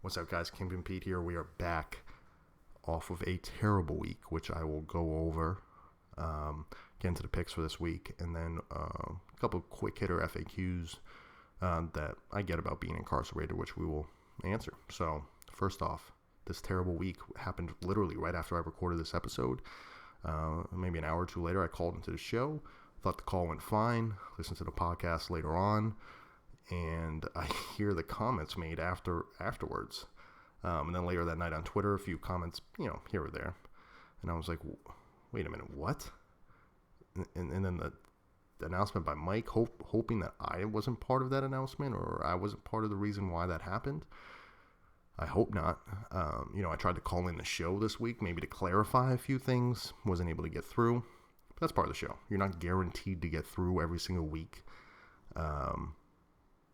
What's up, guys? Kingpin Pete here. We are back off of a terrible week, which I will go over, get into the picks for this week, and then a couple of quick hitter FAQs that I get about being incarcerated, which we will answer. So, first off, this terrible week happened literally right after I recorded this episode. Maybe an hour or two later, I called into the show. Thought the call went fine. Listened to the podcast later on. And I hear the comments made afterwards. And then later that night on Twitter, a few comments, here or there. And I was like, wait a minute, what? And then the announcement by Mike, hoping that I wasn't part of that announcement or I wasn't part of the reason why that happened. I hope not. I tried to call in the show this week, maybe to clarify a few things. Wasn't able to get through. But that's part of the show. You're not guaranteed to get through every single week.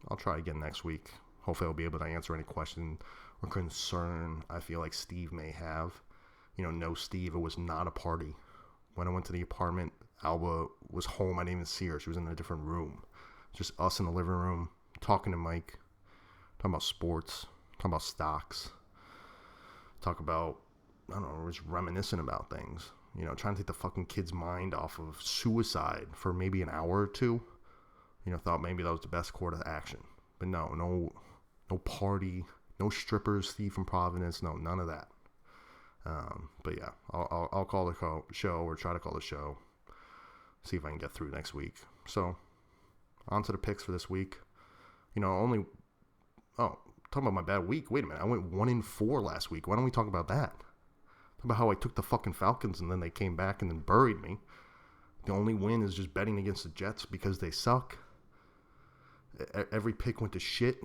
I'll try again next week. Hopefully I'll be able to answer any question or concern I feel like Steve may have. No Steve, it was not a party. When I went to the apartment, Alba was home. I didn't even see her. She was in a different room. Just us in the living room, talking to Mike, talking about sports, talking about stocks, talk about, just reminiscing about things. Trying to take the fucking kid's mind off of suicide for maybe an hour or two. Thought maybe that was the best course of action. But no party, no strippers, thief from Providence, no, none of that. But yeah, I'll call the show or try to call the show, see if I can get through next week. So, on to the picks for this week. Talking about my bad week. Wait a minute, I went 1-4 last week. Why don't we talk about that? Talk about how I took the fucking Falcons and then they came back and then buried me. The only win is just betting against the Jets because they suck. Every pick went to shit.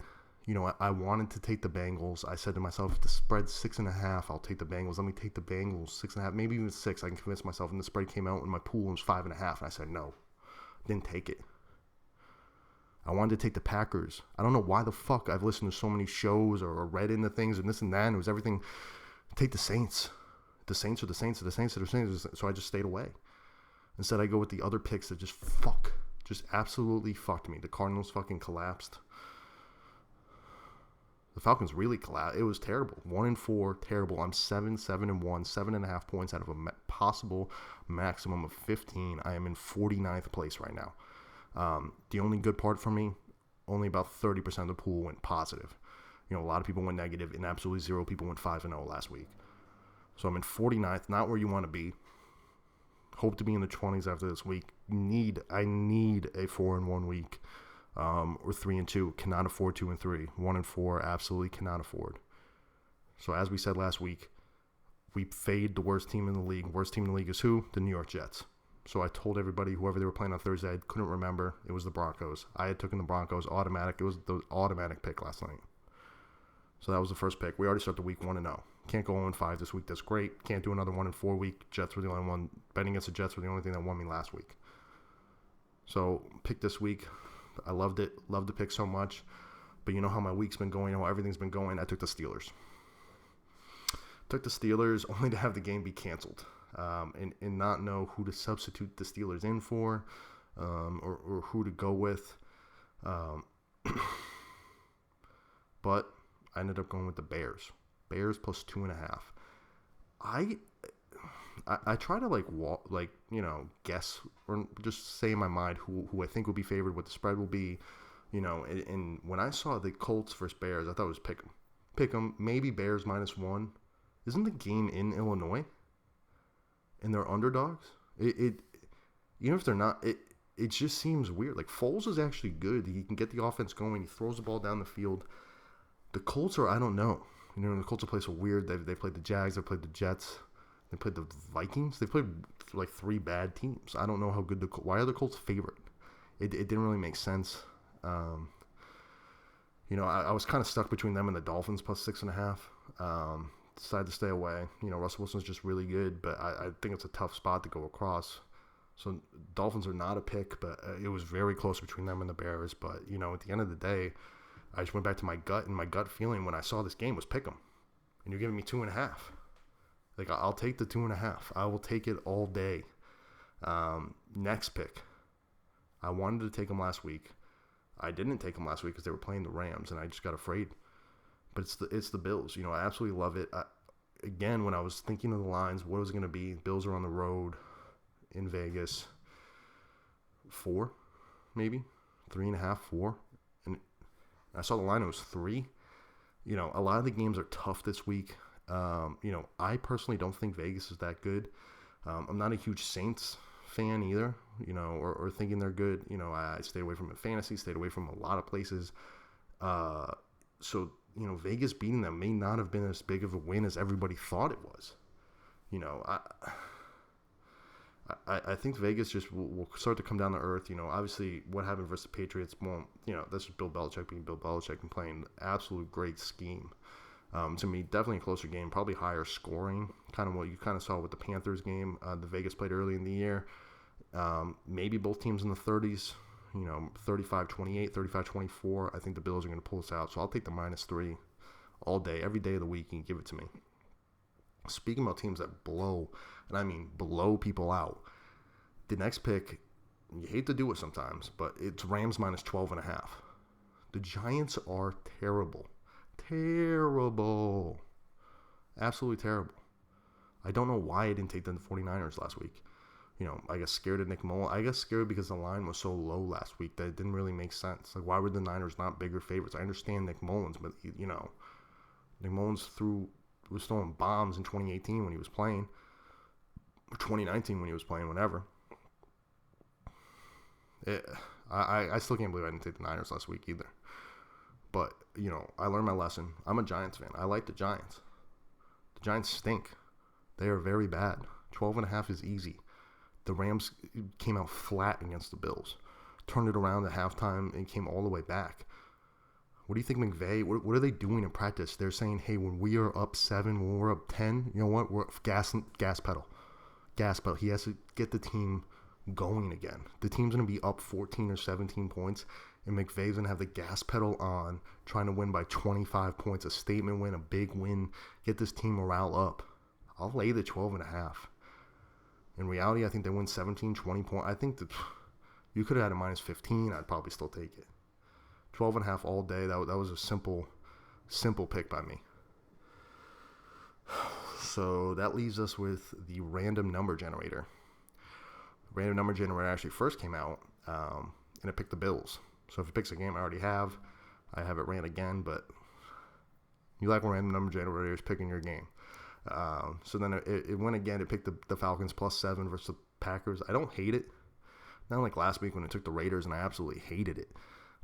I wanted to take the Bengals. I said to myself, if the spread's 6.5, I'll take the Bengals. Let me take the Bengals 6.5, maybe even 6. I can convince myself. And the spread came out and my pool was 5.5. And I said, no, didn't take it. I wanted to take the Packers. I don't know why the fuck I've listened to so many shows or read into things and this and that. And it was everything. Take the Saints. The Saints are the Saints are the Saints are the Saints. So I just stayed away. Instead, I go with the other picks that just absolutely fucked me. The Cardinals fucking collapsed. The Falcons really collapsed. It was terrible. 1-4, terrible. I'm 7-1, 7.5 points out of a possible maximum of 15. I am in 49th place right now. The only good part for me, only about 30% of the pool went positive. A lot of people went negative, and absolutely 0 people went 5-0 last week. So I'm in 49th, not where you want to be. Hope to be in the 20s after this week. I need a 4-1 week, or 3-2. Cannot afford 2-3. 1-4, absolutely cannot afford. So as we said last week, we fade the worst team in the league. Worst team in the league is who? The New York Jets. So I told everybody, whoever they were playing on Thursday, I couldn't remember. It was the Broncos. I had taken the Broncos automatic. It was the automatic pick last night. So that was the first pick. We already start the week 1-0. Can't go 0-5 this week. That's great. Can't do another 1-4 week. Jets were the only one. Betting against the Jets were the only thing that won me last week. So, pick this week. I loved it. Loved the pick so much. But you know how my week's been going, how everything's been going. I took the Steelers. Took the Steelers only to have the game be canceled. And not know who to substitute the Steelers in for. Or who to go with. But I ended up going with the Bears. Bears plus 2.5. I try to guess or just say in my mind who I think will be favored, what the spread will be, and when I saw the Colts versus Bears, I thought it was pick 'em, maybe Bears -1. Isn't the game in Illinois? And they're underdogs. Even if they're not, it just seems weird. Like Foles is actually good. He can get the offense going. He throws the ball down the field. The Colts are, I don't know. The Colts have played so weird. They played the Jags. They played the Jets. They played the Vikings. They played like 3 bad teams. I don't know how good why are the Colts favorite? It didn't really make sense. I was kind of stuck between them and the Dolphins plus 6.5. Decided to stay away. Russell Wilson's just really good, but I think it's a tough spot to go across. So Dolphins are not a pick, but it was very close between them and the Bears. But, at the end of the day, I just went back to my gut, and my gut feeling when I saw this game was pick 'em. And you're giving me 2.5. Like, I'll take the 2.5. I will take it all day. Next pick. I wanted to take them last week. I didn't take them last week because they were playing the Rams, and I just got afraid. But it's the Bills. I absolutely love it. Again, when I was thinking of the lines, what was it going to be? Bills are on the road in Vegas. 4, maybe 3.5, 4, and I saw the line. It was 3. A lot of the games are tough this week. I personally don't think Vegas is that good. I'm not a huge Saints fan either. Or thinking they're good. I stay away from it in fantasy. Stayed away from a lot of places. So Vegas beating them may not have been as big of a win as everybody thought it was. I think Vegas just will start to come down to earth. Obviously what happened versus the Patriots won't, that's just Bill Belichick being Bill Belichick and playing absolute great scheme. To me, definitely a closer game, probably higher scoring, kind of what you kind of saw with the Panthers game the Vegas played early in the year. Maybe both teams in the 30s, 35-28, 35-24. I think the Bills are going to pull this out. So I'll take the -3 all day, every day of the week, and give it to me. Speaking about teams that blow, and I mean blow people out, the next pick, you hate to do it sometimes, but it's Rams -12.5. The Giants are terrible. Terrible. Absolutely terrible. I don't know why I didn't take the 49ers last week. I got scared of Nick Mullins. I got scared because the line was so low last week that it didn't really make sense. Like, why were the Niners not bigger favorites? I understand Nick Mullins, but, Nick Mullins was throwing bombs in 2018 when he was playing, or 2019 when he was playing, whatever. I still can't believe I didn't take the Niners last week either. But, I learned my lesson. I'm a Giants fan. I like the Giants. The Giants stink. They are very bad. 12.5 is easy. The Rams came out flat against the Bills. Turned it around at halftime and came all the way back. What do you think, McVay? What are they doing in practice? They're saying, hey, when we are up 7, when we're up 10, you know what? We're gas pedal. Gas pedal. He has to get the team going again. The team's going to be up 14 or 17 points, and McVay's going to have the gas pedal on, trying to win by 25 points, a statement win, a big win, get this team morale up. I'll lay the 12.5. In reality, I think they win 17, 20 points. I think that you could have had a -15. I'd probably still take it. 12.5 all day. That was a simple pick by me. So that leaves us with the random number generator. The random number generator actually first came out, and it picked the Bills. So if it picks a game I already have, I have it ran again. But you like when random number generators picking your game. So then it went again. It picked the Falcons +7 versus the Packers. I don't hate it. Not like last week when it took the Raiders and I absolutely hated it.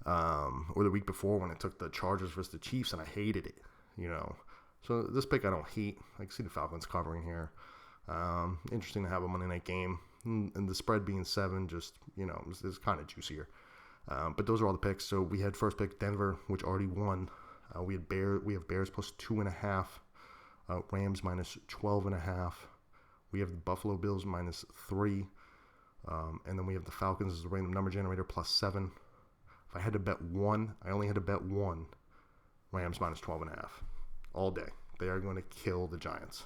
Or the week before when it took the Chargers versus the Chiefs and I hated it. So this pick I don't hate. I can see the Falcons covering here. Interesting to have a Monday night game. And the spread being 7 just, is kind of juicier. But those are all the picks. So we had first pick Denver, which already won. We have Bears +2.5. Rams -12.5. We have the Buffalo Bills -3. And then we have the Falcons as a random number generator +7. If I had to bet one, I only had to bet one. Rams -12.5. All day. They are going to kill the Giants.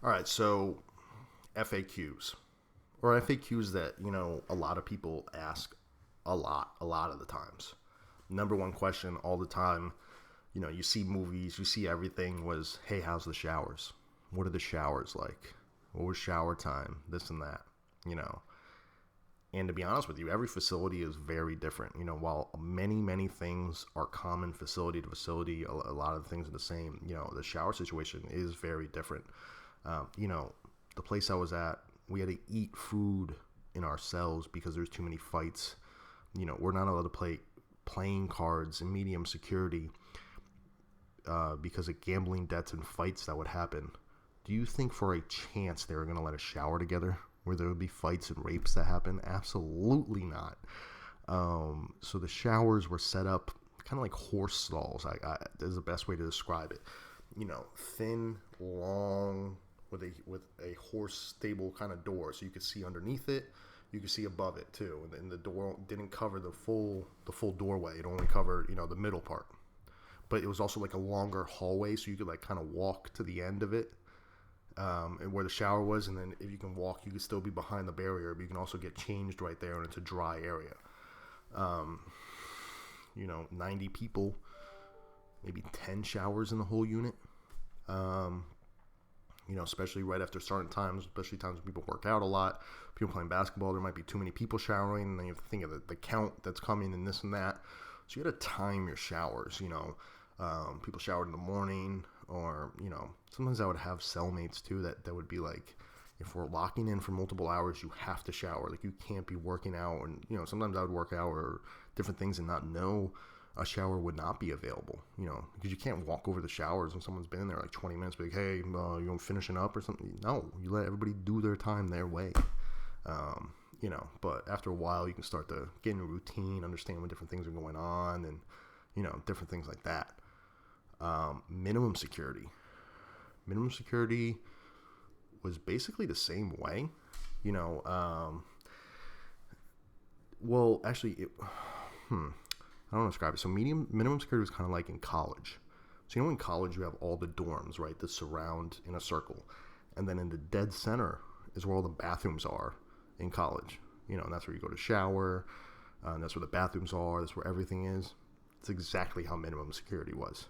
All right, so FAQs. Or FAQs that, a lot of people ask a lot of the times. Number one question all the time, you see movies, you see everything was, hey, how's the showers? What are the showers like? What was shower time? This and that, And to be honest with you, every facility is very different. While many things are common facility to facility, a lot of the things are the same. The shower situation is very different. The place I was at, we had to eat food in our cells because there's too many fights. We're not allowed to play playing cards in medium security because of gambling debts and fights that would happen. Do you think for a chance they were going to let us shower together where there would be fights and rapes that happen? Absolutely not. So the showers were set up kind of like horse stalls. Is the best way to describe it. Thin, long, with a horse stable kind of door, so you could see underneath it. You could see above it too, and the door didn't cover the full doorway. It only covered the middle part. But it was also like a longer hallway, so you could like kind of walk to the end of it, and where the shower was. And then if you can walk, you could still be behind the barrier, but you can also get changed right there, and it's a dry area. 90 people maybe 10 showers in the whole unit. Especially right after certain times, especially times when people work out a lot, people playing basketball, there might be too many people showering, and then you have to think of the count that's coming and this and that. So you got to time your showers, people showered in the morning, or, sometimes I would have cellmates too that would be like, if we're locking in for multiple hours, you have to shower. Like, you can't be working out. And, sometimes I would work out or different things and not know a shower would not be available, because you can't walk over the showers when someone's been in there like 20 minutes, be like, hey, you finishing up or something? No, you let everybody do their time their way. But after a while, you can start to get in a routine, understand when different things are going on, and, different things like that. Minimum security was basically the same way, well, actually, I don't describe it. So minimum security was kind of like in college. So, in college, you have all the dorms, right, that surround in a circle. And then in the dead center is where all the bathrooms are in college. And that's where you go to shower. And that's where the bathrooms are. That's where everything is. It's exactly how minimum security was.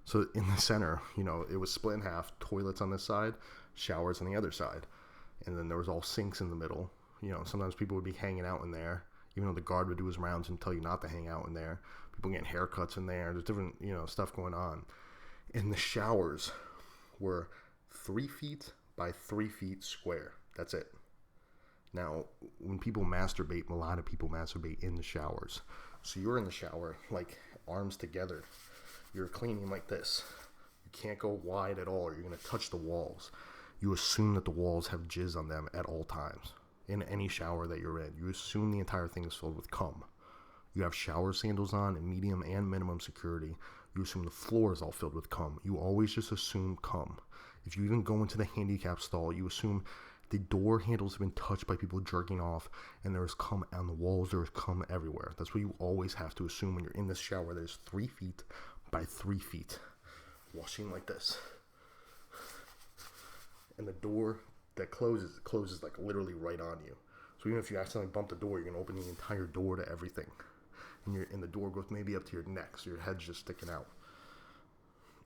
So in the center, it was split in half, toilets on this side, showers on the other side. And then there was all sinks in the middle. Sometimes people would be hanging out in there, even though the guard would do his rounds and tell you not to hang out in there. People getting haircuts in there. There's different, stuff going on. And the showers were 3 feet by 3 feet square. That's it. Now, when people masturbate, a lot of people masturbate in the showers. So you're in the shower, like, arms together. You're cleaning like this. You can't go wide at all, or you're going to touch the walls. You assume that the walls have jizz on them at all times. In any shower that you're in, you assume the entire thing is filled with cum. You have shower sandals on in medium and minimum security. You assume the floor is all filled with cum. You always just assume cum. If you even go into the handicap stall, you assume the door handles have been touched by people jerking off, and there's cum on the walls, there's cum everywhere. That's what you always have to assume when you're in this shower. There's 3 feet by 3 feet, washing like this. And the door that closes like literally right on you. So even if you accidentally bump the door, you're going to open the entire door to everything. And the door goes maybe up to your neck, so your head's just sticking out.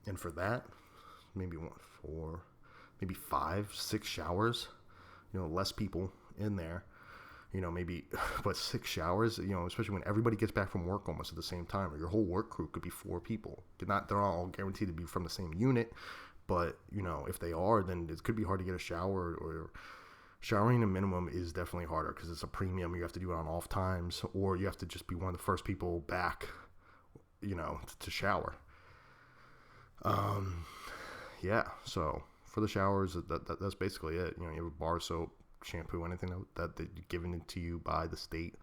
And for that, maybe 5, 6 showers, less people in there, maybe, but 6 showers, especially when everybody gets back from work almost at the same time, or your whole work crew could be 4 people. They're all guaranteed to be from the same unit, but, if they are, then it could be hard to get a shower, or showering a minimum is definitely harder because it's a premium. You have to do it on off times, or you have to just be one of the first people back, to shower. Yeah, so for the showers, that's basically it. You have a bar soap, shampoo, anything that given to you by the state,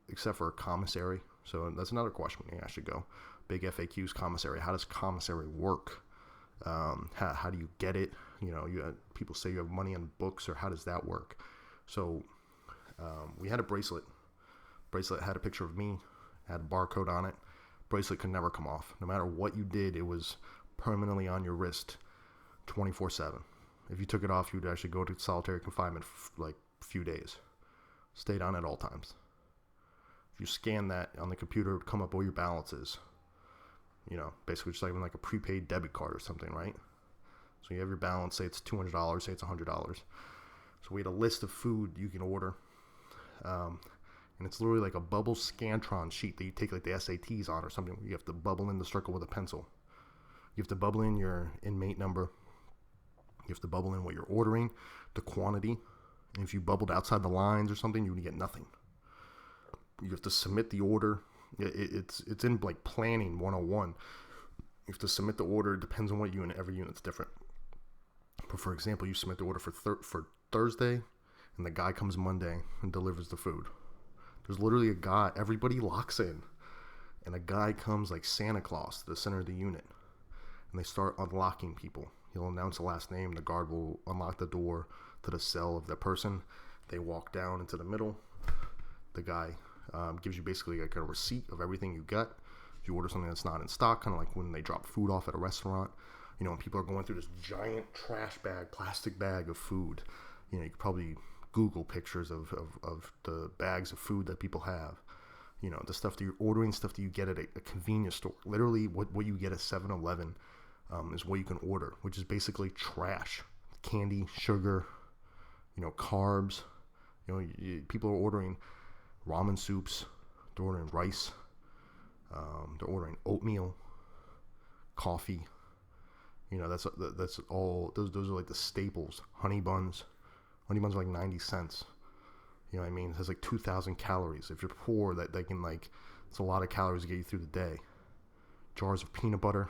except for commissary. So that's another question I should go. Big FAQs, commissary. How does commissary work? How do you get it? People say you have money on books, or how does that work? So we had a bracelet. Bracelet had a picture of me, had a barcode on it. Bracelet could never come off. No matter what you did, it was permanently on your wrist 24/7. If you took it off, you'd actually go to solitary confinement for like a few days. Stayed on at all times. If you scan that on the computer, it would come up all your balances. Basically just like a prepaid debit card or something, right? So you have your balance, say it's $200, say it's $100. So we had a list of food you can order. And it's literally like a bubble Scantron sheet that you take like the SATs on or something. You have to bubble in the circle with a pencil. You have to bubble in your inmate number. You have to bubble in what you're ordering, the quantity. And if you bubbled outside the lines or something, you would get nothing. You have to submit the order. It's in like planning 101. You have to submit the order. It depends on what unit. Every unit's different. But for example, you submit the order for Thursday, and the guy comes Monday and delivers the food. There's literally a guy. Everybody locks in, and a guy comes like Santa Claus to the center of the unit, and they start unlocking people. He'll announce the last name. The guard will unlock the door to the cell of the person. They walk down into the middle. The guy gives you basically like a receipt of everything you got. If you order something that's not in stock, kind of like when they drop food off at a restaurant, when people are going through this giant trash bag, plastic bag of food, you could probably Google pictures of the bags of food that people have. You know, the stuff that you're ordering, stuff that you get at a convenience store. Literally, what you get at 7-Eleven is what you can order, which is basically trash. Candy, sugar, you know, carbs. You know, people are ordering ramen soups. They're ordering rice. They're ordering oatmeal, coffee. You know, that's all. Those are like the staples. Honey buns. Honey buns are like 90 cents. You know what I mean? It has like 2,000 calories. If you're poor, that they can like, it's a lot of calories to get you through the day. Jars of peanut butter,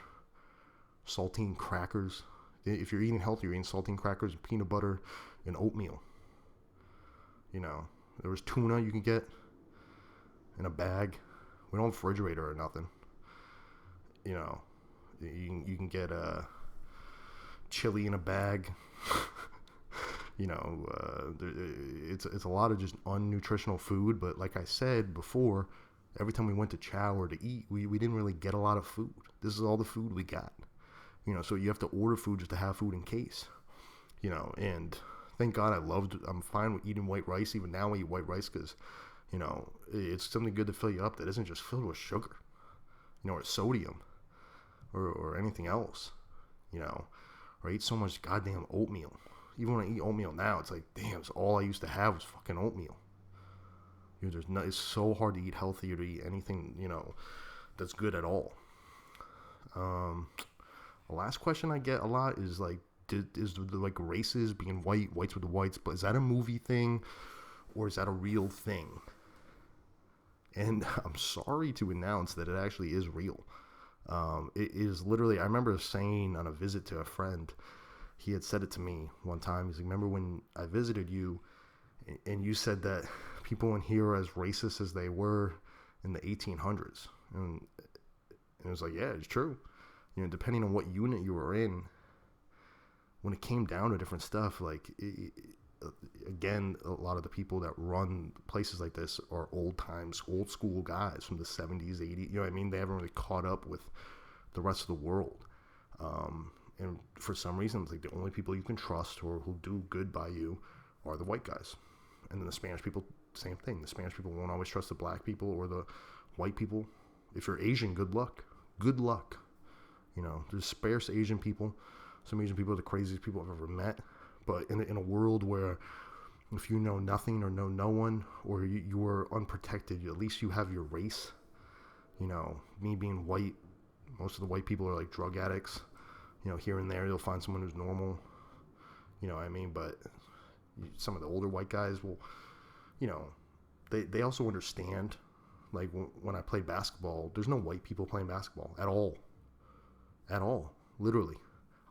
saltine crackers. If you're eating healthy, you're eating saltine crackers, and peanut butter, and oatmeal. You know, there was tuna you can get in a bag. We don't have a refrigerator or nothing. You know, you can get chili in a bag. You know, it's a lot of just unnutritional food. But like I said before, every time we went to chow or to eat, we didn't really get a lot of food. This is all the food we got. You know, so you have to order food just to have food in case. You know, and thank God I'm fine with eating white rice. Even now I eat white rice because, you know, it's something good to fill you up that isn't just filled with sugar, you know, or sodium or anything else, you know, or I eat so much goddamn oatmeal. Even when I eat oatmeal now, it's like, damn, it's all I used to have was fucking oatmeal. You know, it's so hard to eat healthy or to eat anything, you know, that's good at all. The last question I get a lot is like, is the like races being whites with the whites, but is that a movie thing or is that a real thing? And I'm sorry to announce that it actually is real. It is literally, I remember saying on a visit to a friend, he had said it to me one time. He's like, remember when I visited you and you said that people in here are as racist as they were in the 1800s? And it was like, yeah, it's true. You know, depending on what unit you were in, when it came down to different stuff, like, again, a lot of the people that run places like this are old school guys from the 70s, 80s. You know what I mean? They haven't really caught up with the rest of the world. And for some reason, it's like the only people you can trust or who'll do good by you are the white guys. And then the Spanish people, same thing. The Spanish people won't always trust the black people or the white people. If you're Asian, good luck. Good luck. You know, there's sparse Asian people. Some Asian people are the craziest people I've ever met. But in a world where if you know nothing or know no one, or you are unprotected, at least you have your race. You know, me being white, most of the white people are like drug addicts. You know, here and there you'll find someone who's normal. You know what I mean? But some of the older white guys will, you know, they also understand. Like when I played basketball, there's no white people playing basketball at all. At all. Literally.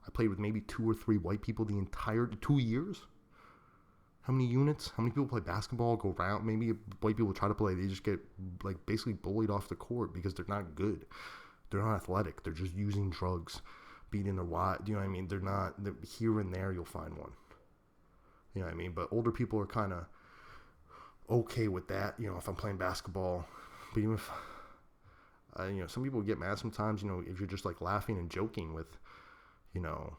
I played with maybe 2 or 3 white people the entire 2 years. How many units? How many people play basketball, go around? Maybe white people try to play. They just get like basically bullied off the court because they're not good. They're not athletic. They're just using drugs, beating their wife. You know what I mean? They're here and there you'll find one. You know what I mean? But older people are kind of okay with that. You know, if I'm playing basketball, but even if you know, some people get mad sometimes. You know, if you're just like laughing and joking with, you know,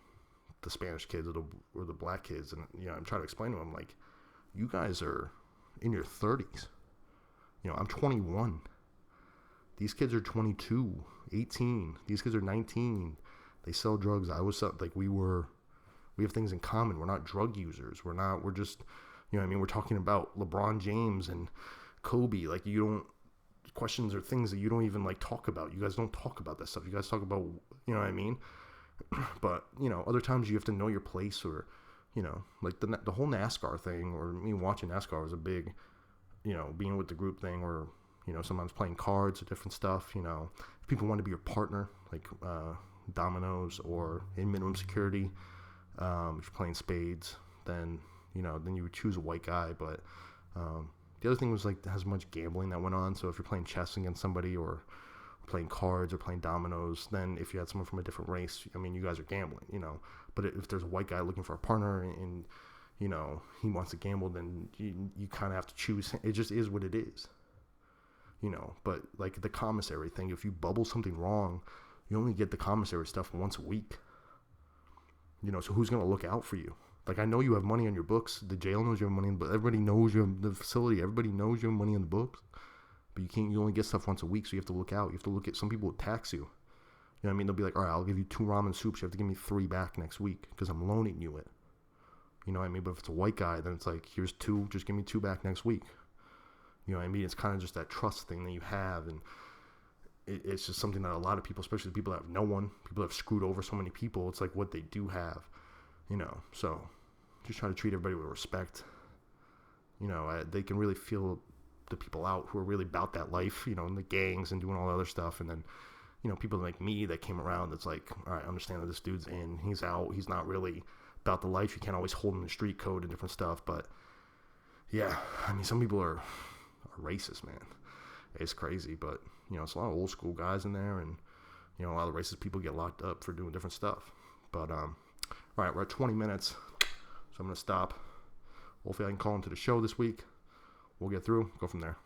the Spanish kids or the black kids, and you know, I'm trying to explain to them like, you guys are in your 30s. You know, I'm 21. These kids are 22, 18. These kids are 19. They sell drugs. I was like, we have things in common. We're not drug users. We're just, you know what I mean? We're talking about LeBron James and Kobe. Like, questions or things that you don't even like talk about. You guys don't talk about that stuff. You guys talk about, you know what I mean? But, you know, other times you have to know your place, or, you know, like the whole NASCAR thing, or me watching NASCAR was a big, you know, being with the group thing, or, you know, sometimes playing cards or different stuff. You know, if people want to be your partner, like dominoes or in minimum security, if you're playing spades, then, you know, then you would choose a white guy. But the other thing was like, there's much gambling that went on. So if you're playing chess against somebody, or playing cards or playing dominoes, then if you had someone from a different race, I mean, you guys are gambling, you know. But if there's a white guy looking for a partner and you know, he wants to gamble, then you kind of have to choose. It just is what it is, you know. But like the commissary thing, if you bubble something wrong, you only get the commissary stuff once a week, you know. So who's going to look out for you? Like, I know you have money on your books. The jail knows you have money, but everybody knows you have the facility. Everybody knows you have money in the books. But you only get stuff once a week, so you have to look out. You have to look at, some people will tax you. You know what I mean? They'll be like, all right, I'll give you 2 ramen soups. You have to give me 3 back next week because I'm loaning you it. You know what I mean? But if it's a white guy, then it's like, here's 2, just give me 2 back next week. You know what I mean? It's kind of just that trust thing that you have, and it's just something that a lot of people, especially the people that have no one, people that have screwed over so many people, it's like what they do have, you know. So just try to treat everybody with respect. You know, they can really feel the people out who are really about that life, you know, in the gangs and doing all the other stuff. And then, you know, people like me that came around, that's like, all right, I understand that this dude's in, he's out, he's not really about the life. You can't always hold him in street code and different stuff. But yeah, I mean, some people are racist, man. It's crazy, but you know, it's a lot of old school guys in there, and you know, a lot of racist people get locked up for doing different stuff. But all right, we're at 20 minutes, so I'm gonna stop. Hopefully I can call into the show this week. We'll get through, go from there.